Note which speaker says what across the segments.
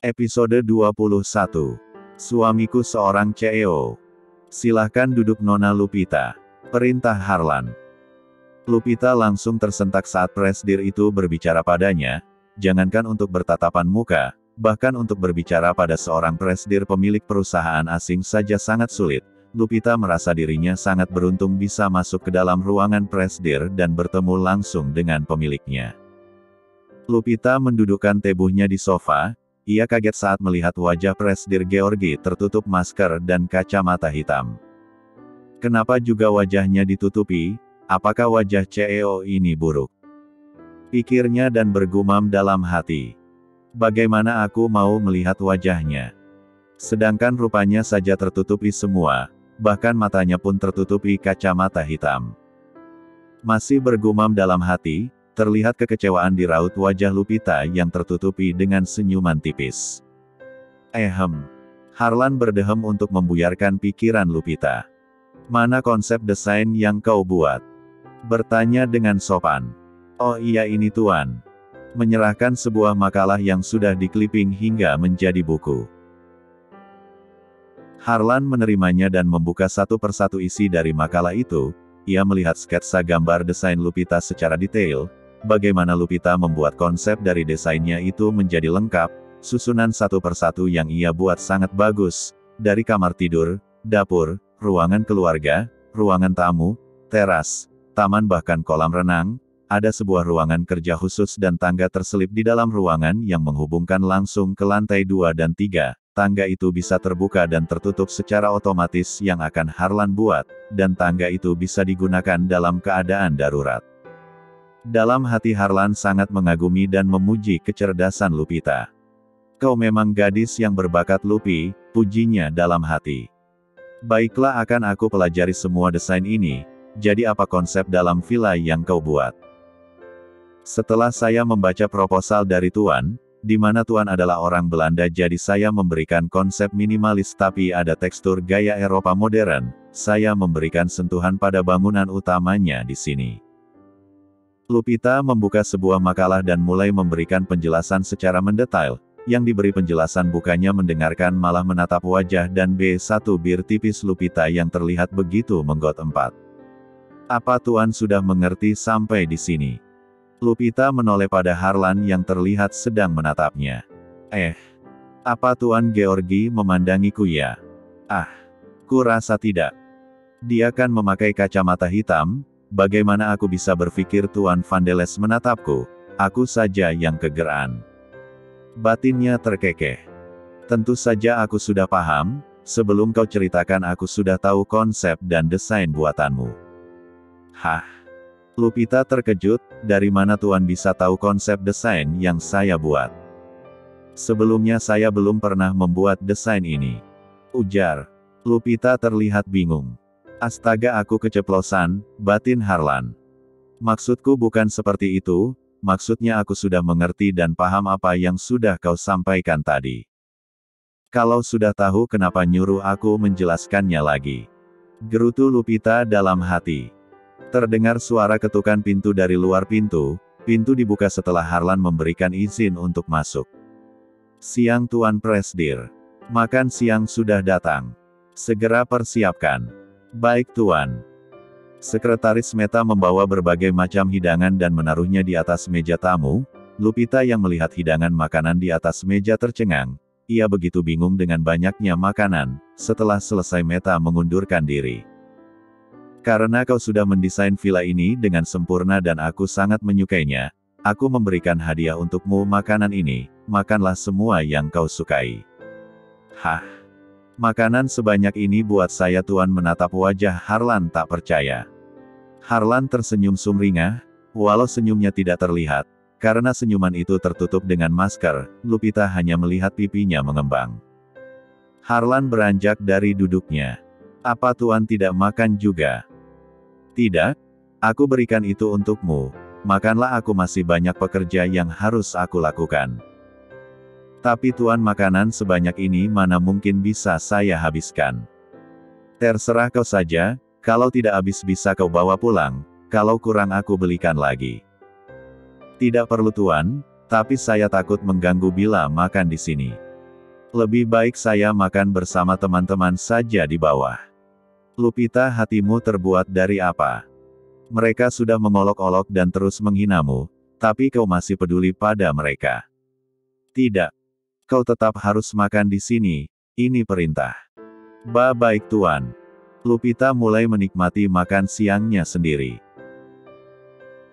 Speaker 1: Episode 21. Suamiku seorang CEO. Silahkan duduk Nona Lupita. Perintah Harlan. Lupita langsung tersentak saat presidir itu berbicara padanya, jangankan untuk bertatapan muka, bahkan untuk berbicara pada seorang presidir pemilik perusahaan asing saja sangat sulit. Lupita merasa dirinya sangat beruntung bisa masuk ke dalam ruangan presidir dan bertemu langsung dengan pemiliknya. Lupita mendudukkan tubuhnya di sofa. Ia kaget saat melihat wajah Presidir Georgi tertutup masker dan kacamata hitam. Kenapa juga wajahnya ditutupi? Apakah wajah CEO ini buruk? Pikirnya dan bergumam dalam hati. Bagaimana aku mau melihat wajahnya? Sedangkan rupanya saja tertutupi semua, bahkan matanya pun tertutupi kacamata hitam. Masih bergumam dalam hati, terlihat kekecewaan di raut wajah Lupita yang tertutupi dengan senyuman tipis. Harlan berdehem untuk membuyarkan pikiran Lupita. Mana konsep desain yang kau buat? Bertanya dengan sopan. Oh iya ini Tuan. Menyerahkan sebuah makalah yang sudah dikliping hingga menjadi buku. Harlan menerimanya dan membuka satu persatu isi dari makalah itu. Ia melihat sketsa gambar desain Lupita secara detail. Bagaimana Lupita membuat konsep dari desainnya itu menjadi lengkap, susunan satu persatu yang ia buat sangat bagus, dari kamar tidur, dapur, ruangan keluarga, ruangan tamu, teras, taman bahkan kolam renang, ada sebuah ruangan kerja khusus dan tangga terselip di dalam ruangan yang menghubungkan langsung ke lantai 2 dan 3, tangga itu bisa terbuka dan tertutup secara otomatis yang akan Harlan buat, dan tangga itu bisa digunakan dalam keadaan darurat. Dalam hati Harlan sangat mengagumi dan memuji kecerdasan Lupita. Kau memang gadis yang berbakat Lupi, pujinya dalam hati. Baiklah akan aku pelajari semua desain ini, jadi apa konsep dalam villa yang kau buat? Setelah saya membaca proposal dari Tuan, di mana Tuan adalah orang Belanda jadi saya memberikan konsep minimalis tapi ada tekstur gaya Eropa modern, saya memberikan sentuhan pada bangunan utamanya di sini. Lupita membuka sebuah makalah dan mulai memberikan penjelasan secara mendetail, yang diberi penjelasan bukannya mendengarkan malah menatap wajah dan B1 bir tipis Lupita yang terlihat begitu menggot-empat. Apa Tuan sudah mengerti sampai di sini? Lupita menoleh pada Harlan yang terlihat sedang menatapnya. Apa Tuan Georgi memandangiku ya? Kurasa tidak. Dia kan memakai kacamata hitam. Bagaimana aku bisa berpikir Tuan Vandeles menatapku? Aku saja yang kegeran. Batinnya terkekeh. Tentu saja aku sudah paham, sebelum kau ceritakan aku sudah tahu konsep dan desain buatanmu. Lupita terkejut, dari mana Tuan bisa tahu konsep desain yang saya buat? Sebelumnya saya belum pernah membuat desain ini. Ujar. Lupita terlihat bingung. Astaga aku keceplosan, batin Harlan. Maksudku bukan seperti itu, maksudnya aku sudah mengerti dan paham apa yang sudah kau sampaikan tadi. Kalau sudah tahu kenapa nyuruh aku menjelaskannya lagi? Gerutu Lupita dalam hati. Terdengar suara ketukan pintu dari luar pintu, pintu dibuka setelah Harlan memberikan izin untuk masuk. Siang Tuan Presidir. Makan siang sudah datang. Segera persiapkan. Baik Tuan. Sekretaris Meta membawa berbagai macam hidangan dan menaruhnya di atas meja tamu. Lupita yang melihat hidangan makanan di atas meja tercengang. Ia begitu bingung dengan banyaknya makanan. Setelah selesai Meta mengundurkan diri. Karena kau sudah mendesain villa ini dengan sempurna dan aku sangat menyukainya, aku memberikan hadiah untukmu makanan ini. Makanlah semua yang kau sukai. Makanan sebanyak ini buat saya Tuan menatap wajah Harlan tak percaya. Harlan tersenyum sumringah, walau senyumnya tidak terlihat, karena senyuman itu tertutup dengan masker, Lupita hanya melihat pipinya mengembang. Harlan beranjak dari duduknya. Apa Tuan tidak makan juga? Tidak, aku berikan itu untukmu, makanlah aku masih banyak pekerja yang harus aku lakukan. Tapi Tuan makanan sebanyak ini mana mungkin bisa saya habiskan. Terserah kau saja, kalau tidak habis bisa kau bawa pulang, kalau kurang aku belikan lagi. Tidak perlu Tuan, tapi saya takut mengganggu bila makan di sini. Lebih baik saya makan bersama teman-teman saja di bawah. Lupita, hatimu terbuat dari apa? Mereka sudah mengolok-olok dan terus menghinamu, tapi kau masih peduli pada mereka. Tidak. Kau tetap harus makan di sini, ini perintah. Baik Tuan. Lupita mulai menikmati makan siangnya sendiri.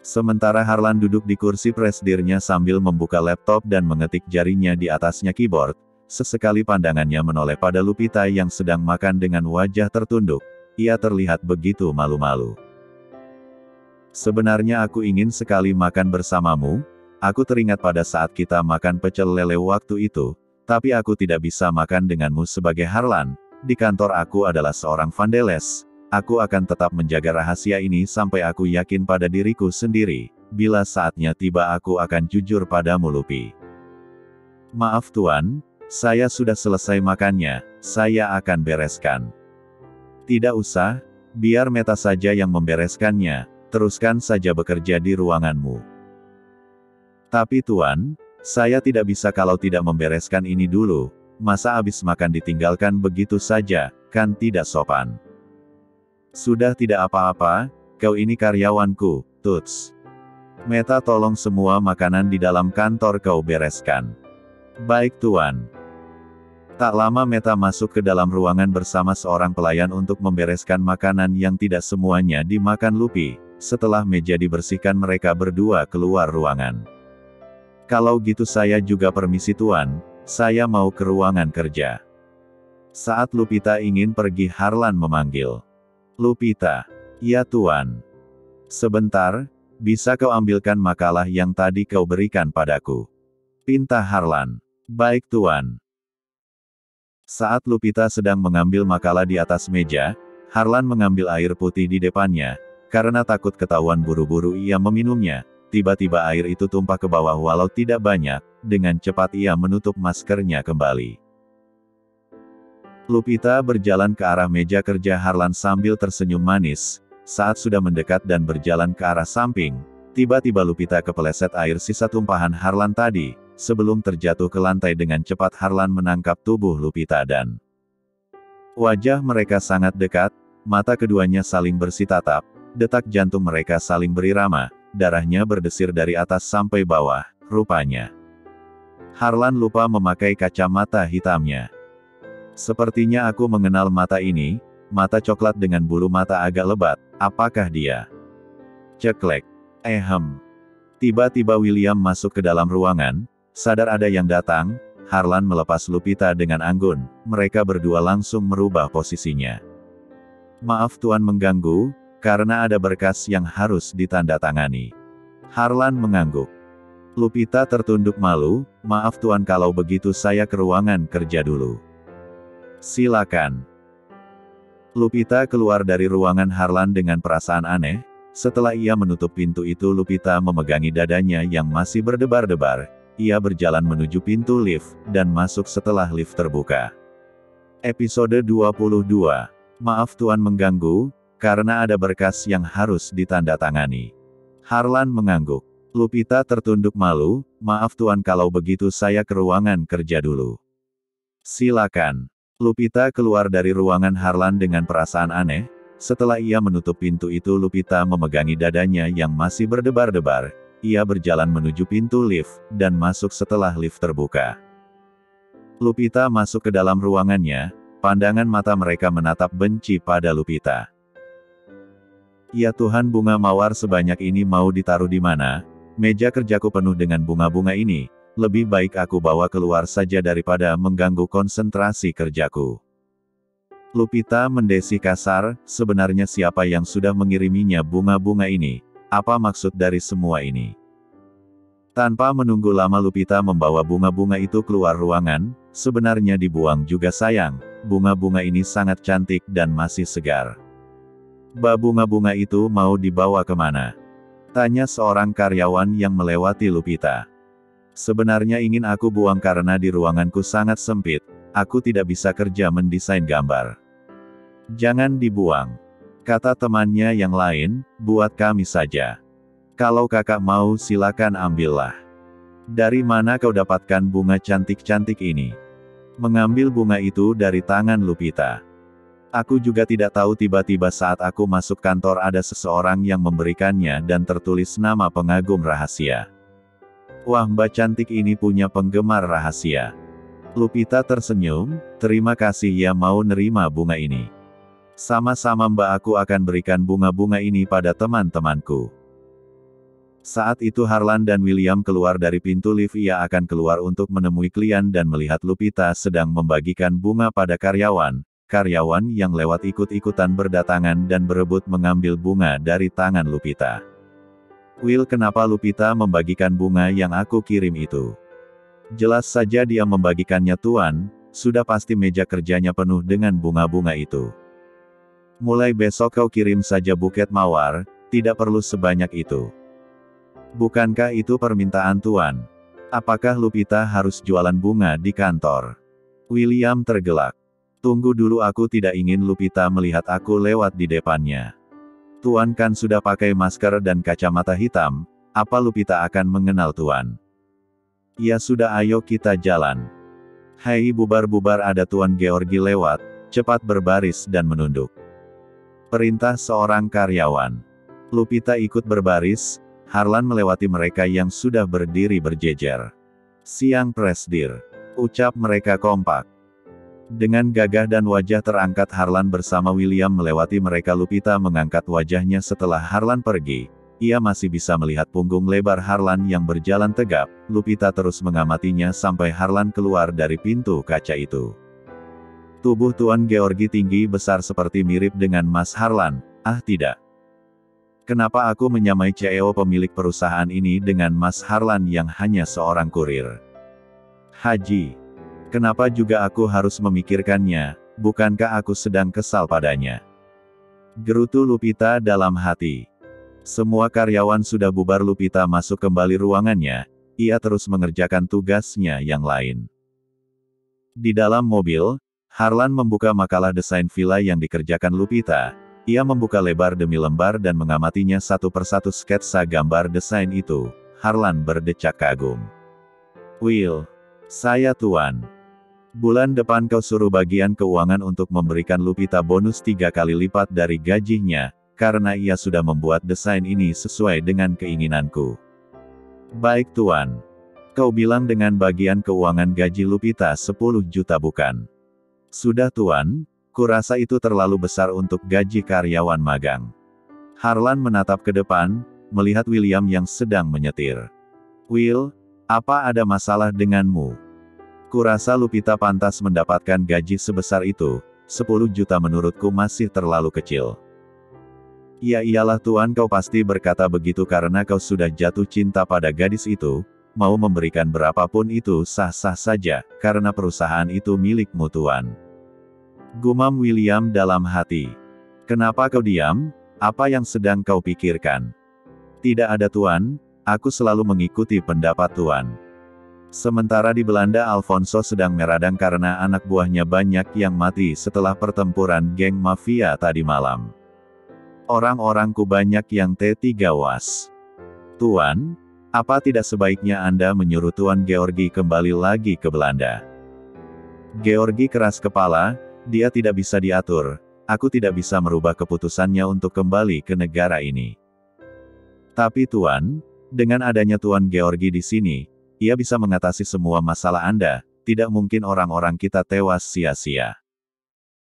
Speaker 1: Sementara Harlan duduk di kursi presidirnya sambil membuka laptop dan mengetik jarinya di atasnya keyboard, sesekali pandangannya menoleh pada Lupita yang sedang makan dengan wajah tertunduk. Ia terlihat begitu malu-malu. Sebenarnya aku ingin sekali makan bersamamu, aku teringat pada saat kita makan pecel lele waktu itu, tapi aku tidak bisa makan denganmu sebagai Harlan. Di kantor aku adalah seorang vandeles. Aku akan tetap menjaga rahasia ini sampai aku yakin pada diriku sendiri. Bila saatnya tiba aku akan jujur padamu Lupi. Maaf Tuan, saya sudah selesai makannya, saya akan bereskan. Tidak usah, biar Meta saja yang membereskannya, teruskan saja bekerja di ruanganmu. Tapi Tuan, saya tidak bisa kalau tidak membereskan ini dulu, masa habis makan ditinggalkan begitu saja, kan tidak sopan. Sudah tidak apa-apa, kau ini karyawanku, Tuts. Meta tolong semua makanan di dalam kantor kau bereskan. Baik Tuan. Tak lama Meta masuk ke dalam ruangan bersama seorang pelayan untuk membereskan makanan yang tidak semuanya dimakan Lupi. Setelah meja dibersihkan mereka berdua keluar ruangan. Kalau gitu saya juga permisi Tuan, saya mau ke ruangan kerja. Saat Lupita ingin pergi Harlan memanggil. Lupita. Ya Tuan. Sebentar, bisa kau ambilkan makalah yang tadi kau berikan padaku? Pinta Harlan. Baik Tuan. Saat Lupita sedang mengambil makalah di atas meja, Harlan mengambil air putih di depannya. Karena takut ketahuan buru-buru ia meminumnya, tiba-tiba air itu tumpah ke bawah walau tidak banyak, dengan cepat ia menutup maskernya kembali. Lupita berjalan ke arah meja kerja Harlan sambil tersenyum manis. Saat sudah mendekat dan berjalan ke arah samping, tiba-tiba Lupita kepeleset air sisa tumpahan Harlan tadi. Sebelum terjatuh ke lantai dengan cepat Harlan menangkap tubuh Lupita dan wajah mereka sangat dekat, mata keduanya saling bersitatap, detak jantung mereka saling berirama, darahnya berdesir dari atas sampai bawah, rupanya. Harlan lupa memakai kacamata hitamnya. Sepertinya aku mengenal mata ini, mata coklat dengan bulu mata agak lebat, apakah dia? Ceklek. Tiba-tiba William masuk ke dalam ruangan, sadar ada yang datang, Harlan melepas Lupita dengan anggun, mereka berdua langsung merubah posisinya. Maaf Tuan mengganggu, karena ada berkas yang harus ditandatangani. Harlan mengangguk. Lupita tertunduk malu, maaf Tuan kalau begitu saya ke ruangan kerja dulu. Silakan. Lupita keluar dari ruangan Harlan dengan perasaan aneh. Setelah ia menutup pintu itu Lupita memegangi dadanya yang masih berdebar-debar. Ia berjalan menuju pintu lift, dan masuk setelah lift terbuka. Episode 22. Maaf Tuan mengganggu, karena ada berkas yang harus ditandatangani. Harlan mengangguk. Lupita tertunduk malu, maaf Tuan kalau begitu saya ke ruangan kerja dulu. Silakan. Lupita keluar dari ruangan Harlan dengan perasaan aneh. Setelah ia menutup pintu itu Lupita memegangi dadanya yang masih berdebar-debar. Ia berjalan menuju pintu lift, dan masuk setelah lift terbuka. Lupita masuk ke dalam ruangannya, pandangan mata mereka menatap benci pada Lupita. Ya Tuhan, bunga mawar sebanyak ini mau ditaruh di mana? Meja kerjaku penuh dengan bunga-bunga ini. Lebih baik aku bawa keluar saja daripada mengganggu konsentrasi kerjaku. Lupita mendesih kasar, sebenarnya siapa yang sudah mengiriminya bunga-bunga ini? Apa maksud dari semua ini? Tanpa menunggu lama Lupita membawa bunga-bunga itu keluar ruangan, sebenarnya dibuang juga sayang, bunga-bunga ini sangat cantik dan masih segar. Bunga-bunga itu mau dibawa kemana? Tanya seorang karyawan yang melewati Lupita. Sebenarnya ingin aku buang karena di ruanganku sangat sempit, aku tidak bisa kerja mendesain gambar. Jangan dibuang. Kata temannya yang lain, buat kami saja. Kalau kakak mau silakan ambillah. Dari mana kau dapatkan bunga cantik-cantik ini? mengambil bunga itu dari tangan Lupita. Aku juga tidak tahu tiba-tiba saat aku masuk kantor ada seseorang yang memberikannya dan tertulis nama pengagum rahasia. Wah, Mbak cantik ini punya penggemar rahasia. Lupita tersenyum, terima kasih ya mau nerima bunga ini. Sama-sama Mbak, aku akan berikan bunga-bunga ini pada teman-temanku. Saat itu Harlan dan William keluar dari pintu lift. Ia akan keluar untuk menemui klien dan melihat Lupita sedang membagikan bunga pada karyawan yang lewat ikut-ikutan berdatangan dan berebut mengambil bunga dari tangan Lupita. Will, kenapa Lupita membagikan bunga yang aku kirim itu? Jelas saja dia membagikannya Tuan, sudah pasti meja kerjanya penuh dengan bunga-bunga itu. Mulai besok kau kirim saja buket mawar, tidak perlu sebanyak itu. Bukankah itu permintaan Tuan? Apakah Lupita harus jualan bunga di kantor? William tergelak. Tunggu dulu, aku tidak ingin Lupita melihat aku lewat di depannya. Tuan kan sudah pakai masker dan kacamata hitam, apa Lupita akan mengenal Tuan? Ya sudah, ayo kita jalan. Hai, bubar-bubar, ada Tuan Georgi lewat, cepat berbaris dan menunduk. Perintah seorang karyawan. Lupita ikut berbaris, Harlan melewati mereka yang sudah berdiri berjejer. Siang Presdir, ucap mereka kompak. Dengan gagah dan wajah terangkat Harlan bersama William melewati mereka. Lupita mengangkat wajahnya setelah Harlan pergi. Ia masih bisa melihat punggung lebar Harlan yang berjalan tegap. Lupita terus mengamatinya sampai Harlan keluar dari pintu kaca itu. Tubuh Tuan Georgi tinggi besar seperti mirip dengan Mas Harlan. Ah tidak. Kenapa aku menyamai CEO pemilik perusahaan ini dengan Mas Harlan yang hanya seorang kurir? Haji. Kenapa juga aku harus memikirkannya, bukankah aku sedang kesal padanya? Gerutu Lupita dalam hati. Semua karyawan sudah bubar. Lupita masuk kembali ruangannya, ia terus mengerjakan tugasnya yang lain. Di dalam mobil, Harlan membuka makalah desain villa yang dikerjakan Lupita. Ia membuka lebar demi lembar dan mengamatinya satu persatu sketsa gambar desain itu. Harlan berdecak kagum. Will, saya Tuan. Bulan depan kau suruh bagian keuangan untuk memberikan Lupita bonus 3 kali lipat dari gajinya, karena ia sudah membuat desain ini sesuai dengan keinginanku. Baik Tuan. Kau bilang dengan bagian keuangan gaji Lupita 10 juta bukan? Sudah Tuan, kurasa itu terlalu besar untuk gaji karyawan magang. Harlan menatap ke depan, melihat William yang sedang menyetir. Will, apa ada masalah denganmu? Kurasa Lupita pantas mendapatkan gaji sebesar itu, 10 juta menurutku masih terlalu kecil. Ya iyalah Tuan, kau pasti berkata begitu karena kau sudah jatuh cinta pada gadis itu, mau memberikan berapapun itu sah-sah saja, karena perusahaan itu milikmu Tuan. Gumam William dalam hati. Kenapa kau diam? Apa yang sedang kau pikirkan? Tidak ada Tuan, aku selalu mengikuti pendapat Tuan. Sementara di Belanda Alfonso sedang meradang karena anak buahnya banyak yang mati setelah pertempuran geng mafia tadi malam. Orang-orangku banyak yang tewas. Tuan, apa tidak sebaiknya Anda menyuruh Tuan Georgi kembali lagi ke Belanda? Georgi keras kepala, dia tidak bisa diatur, aku tidak bisa merubah keputusannya untuk kembali ke negara ini. Tapi Tuan, dengan adanya Tuan Georgi di sini, ia bisa mengatasi semua masalah Anda, tidak mungkin orang-orang kita tewas sia-sia.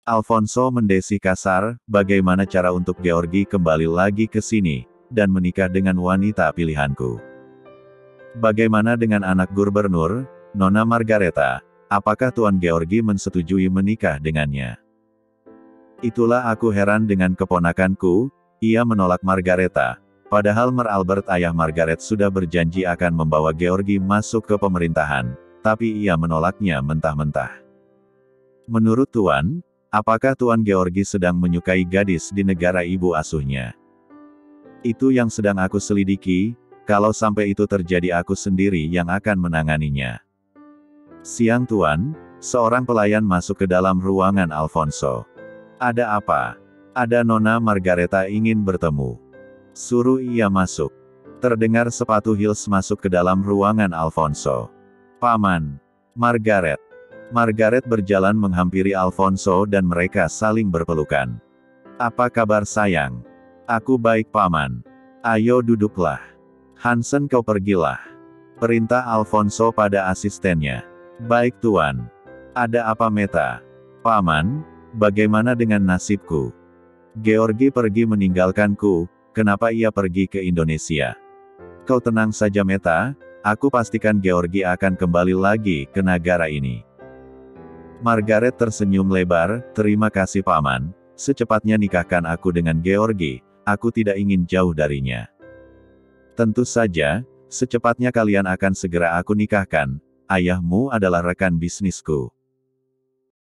Speaker 1: Alfonso mendesih kasar, bagaimana cara untuk Georgi kembali lagi ke sini, dan menikah dengan wanita pilihanku? Bagaimana dengan anak gubernur, Nona Margareta, apakah Tuan Georgi mensetujui menikah dengannya? Itulah aku heran dengan keponakanku, ia menolak Margareta. Padahal Mer Albert ayah Margaret sudah berjanji akan membawa Georgi masuk ke pemerintahan, tapi ia menolaknya mentah-mentah. Menurut Tuan, apakah Tuan Georgi sedang menyukai gadis di negara ibu asuhnya? Itu yang sedang aku selidiki, kalau sampai itu terjadi aku sendiri yang akan menanganinya. Siang Tuan, seorang pelayan masuk ke dalam ruangan Alfonso. Ada apa? Ada Nona Margareta ingin bertemu. Suruh ia masuk. Terdengar sepatu heels masuk ke dalam ruangan Alfonso. Paman. Margaret. Margaret berjalan menghampiri Alfonso dan mereka saling berpelukan. Apa kabar sayang? Aku baik paman. Ayo duduklah. Hansen kau pergilah. Perintah Alfonso pada asistennya. Baik tuan. Ada apa Meta? Paman, bagaimana dengan nasibku? Georgi pergi meninggalkanku, kenapa ia pergi ke Indonesia? Kau tenang saja Meta, aku pastikan Georgi akan kembali lagi ke negara ini. Margaret tersenyum lebar, terima kasih paman, secepatnya nikahkan aku dengan Georgi, aku tidak ingin jauh darinya. Tentu saja, secepatnya kalian akan segera aku nikahkan, ayahmu adalah rekan bisnisku.